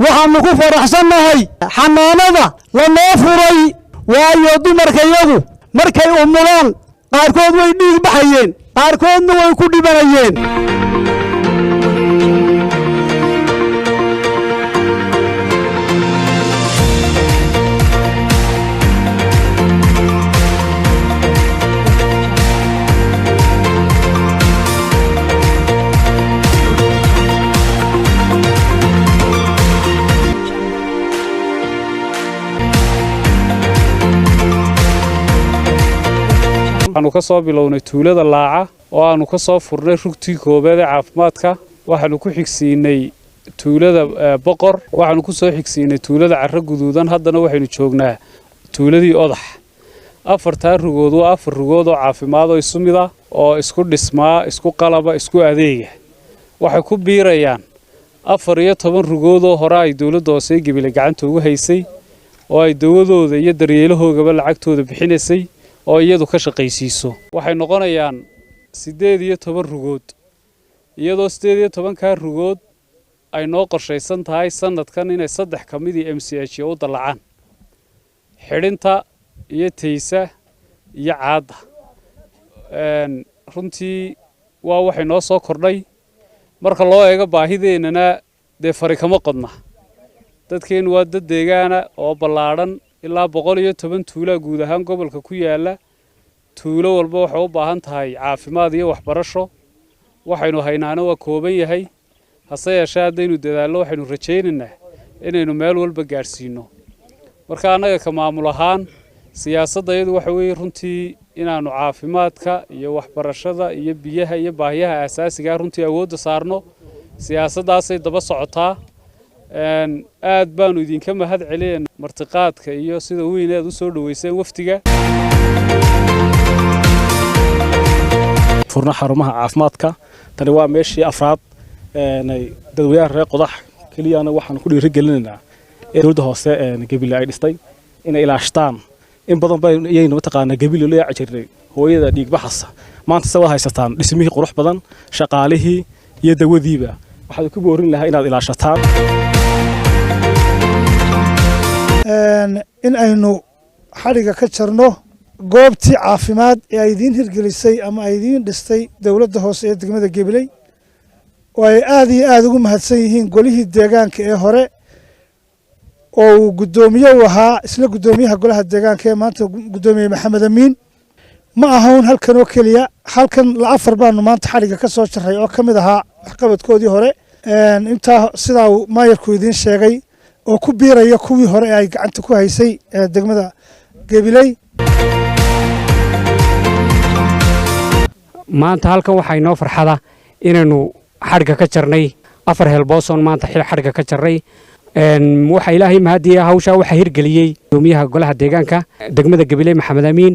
waxaanu ku faraxsannahay xanaanada lanoo furay waayo dumarkayagu markay umulaan qaarkood way dhiig baxayeen qaarkoodna way ku dhibanayeen waxaanu ka soo bilownay tuulada Laaca oo aanu ka soo furnay rugtii koobaad ee caafimaadka waxaanu ku xigsiinay tuulada Boqor waxaanu ku soo xigsiinay tuulada Carro Guduudan haddana waxaynu joognaa tuuladii Odax afarta rugood waa afar rugood oo caafimaad oo isu mid ah oo isku dhismaa isku qalaba isku adeega waxay ku biirayaan 14 rugood oo hore ay dawladda hoose Gabiley gacanta ugu haysay oo ay dawadooda iyo daryeelahoogaba lacagtooda bixinaysay oo iyadu ka shaqaysiiso waxay noqonayaan 18 rugood iyadoo 18 ka rugood ay noo qorshaysan tahay sanadkan inay 3 kamidii MCH u dalacaan xidhinta iyo taysa iyo caada runtii waa waxay noo soo kordhay marka loo eego baahideenana de fari kama qodna dadkeen waa dad deegaana oo ballaaran ilaa 110 tuulo guud ahaan gobolka ku yaala tuulo walba waxay u baahan tahay caafimaad iyo waxbarasho waxaynu haynaana waa kooban yahay hase yeeshee haddaynu dadaallo waxaynu rajaynaynaa inaynu meel walba gaarsiino marka annaga ka maamul ahaan siyaasadda iyadu waxa weeye runtii inaanu caafimaadka iyo waxbarashada iyo biyaha iyo baahiyaha aasaasiga runtii awoodda saarno siyaasaddaasay daba socotaa aad baanu idinka mahad celin martiqaadka iyo sida weyn aad u soo dhaweyseen waftiga furna xarumaha caafimaadka tani waa meeshii afraad dadweynaha reer Qodax kaliyaana waxaan ku dhiirigelinaynaa dawladda hoose Gabiley ay dhistay inay ilaashtaan in badan bay iyayna mataqaana Gabiley loo yaacay hooyada dhiig baxasa maanta soo haysataan dhismihii qurux badan shaqaalihii iyo dawadiiba waxaad ku boorin lahaa inaad ilaashataan in aynu xariga ka jarno goobtii caafimaad ee ay idin hirgelisay ama ay idin dhistay dawladda hoose ee degmada Gabiley oo ay aad iyo aad ugu mahadsan yihiin golihii deegaanka ee hore oo uu gudoomiye u ahaa isla gudoomiyaha golaha deegaanka ee maanta gudoomiye Maxamed Amiin ma ahayn halkan oo kaliya halkan la afar baanu maanta xariga ka soo jaray oo kamid ahaa waxqabadkoodii hore inta sida uu maayarku idin sheegay oo ku biiraya kuwii hore ay gacanta ku haysay degmada Gabiley maanta halkan waxa inoo farxada inaynu xariga ka jarnay afar helbooson maanta xil xariga ka jarnay waxa ilaahay mahadiya hawsha waxa hirgeliyay gudoomiyaha golaha deegaanka degmada Gabiley Maxamed Amiin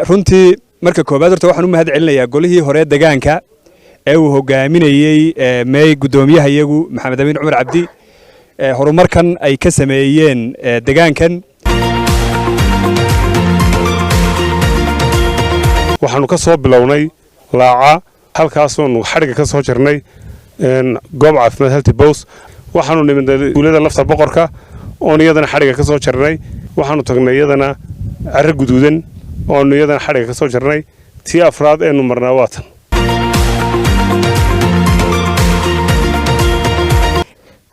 runtii marka koobaad horta waxaan u mahad celinayaa golihii hore deegaanka ee uu hogaaminayay meey gudoomiyaha iyagu Maxamed Amiin Cumar Cabdi horumarkan ay ka sameeyeen deegaankan waxaanu ka soo bilownay Laaca halkaas oo xariga ka soo jirnay goob caafimaad Healthy Bows waxaanu nimid tuulada lafta Boqorka oo iyadana xariga ka soo jirnay waxaanu tagnay iyadana Carro Guduudan oo iyadana xariga ka soo jirnay tii afraad ee marnaa waatan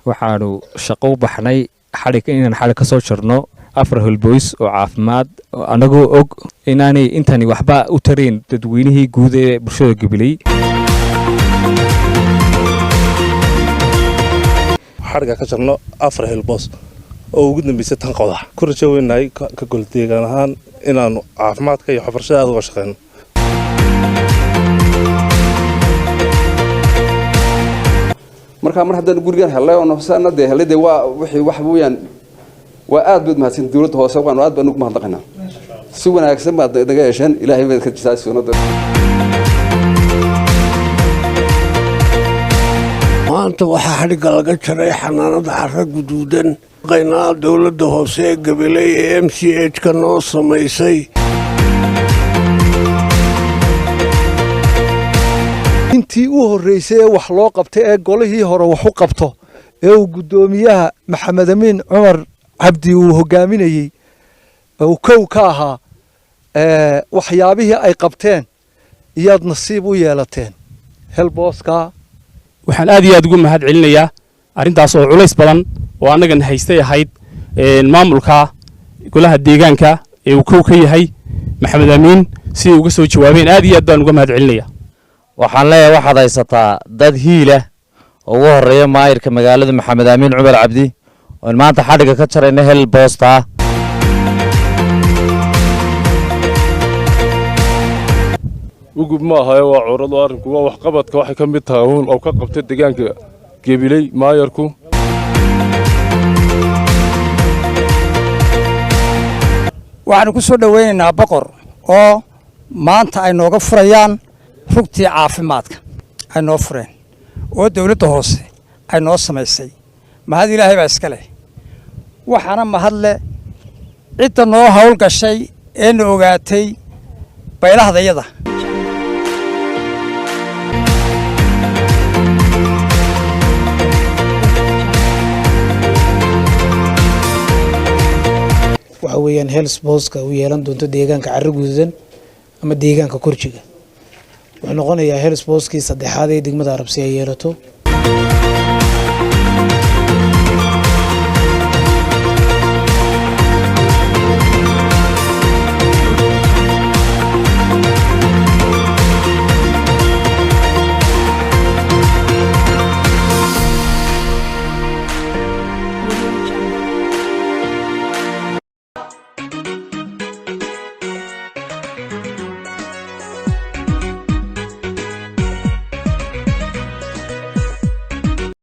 waxaanu shaqo u baxnay xariga inaan xariga ka soo jirno afar helboys oo caafimaad anagoo og inaanay intani waxba u tareen dadweynihii guud ee bulshada Gabiley xariga ka jirno afar helboys oo ugu dambeysay tan qodax ku rajo weynahay ka gol deegaan ahaan inaanu caafimaadka iyo waxbarashada aad uga shaqeyno marka mar haddaan gurigan helay oo nafsaana de helay waa wixii wax weeyaan waa aad baad mahadsan dawladda hoose waan aad baan ugu mahadnaqaynaa si wanaagsan baad naga yeesheen ilaahay baad ka jisaa sunnada maanta waxaa xadhigga laga jaray xanaanada carra guduudan qaynaa dawladda hoose ee Gabiley ee MCH ka noo samaysay intii u horeysay ee wax loo qabtay ee golihii hore wax u qabto ee uu gudoomiyaha Maxamed Amiin Cumar Cabdi uu hogaaminayay oo kow ka ahaa waxyaabihii ay qabteen iyaad nasiib u yeelateen helbooska waxaan aad iyo aad ugu mahad celinayaa arrintaas oo culays badan oo annagan haystay ahayd maamulka golaha deegaanka ee uu kow ka yahay Maxamed Amiin si uga soo jawaabeen aad iyo aad baan uga mahad celinayaa waxaan leeyahay waxaad haysataa dad hiila oo ugu horeeya maayirka magaalada Maxamed Amiin Cumar Cabdi oo maanta xadhiga ka jarayna hel boosta ugub ma ahayo waa curad oo arrinku waa wax qabadka waxay ka mid tahay oo ka qabtay deegaanka Gabiley maayirku waxaan ku soo dhaweynaynaa boqor oo maanta ay nooga furayaan rugtii caafimaadka ay noo fureen oo dawladda hoose ay noo samaysay mahad ilaahay baa iska leh waxaana mahad leh cidda noo hawl gashay ee na ogaatay baylahdayada waxa weeyaan health booska uu yeelan doonto deegaanka carro guduudan ama deegaanka korjiga wuxuu noqonayaa health booskii saddexaad ee degmada Arabsi ay yeelato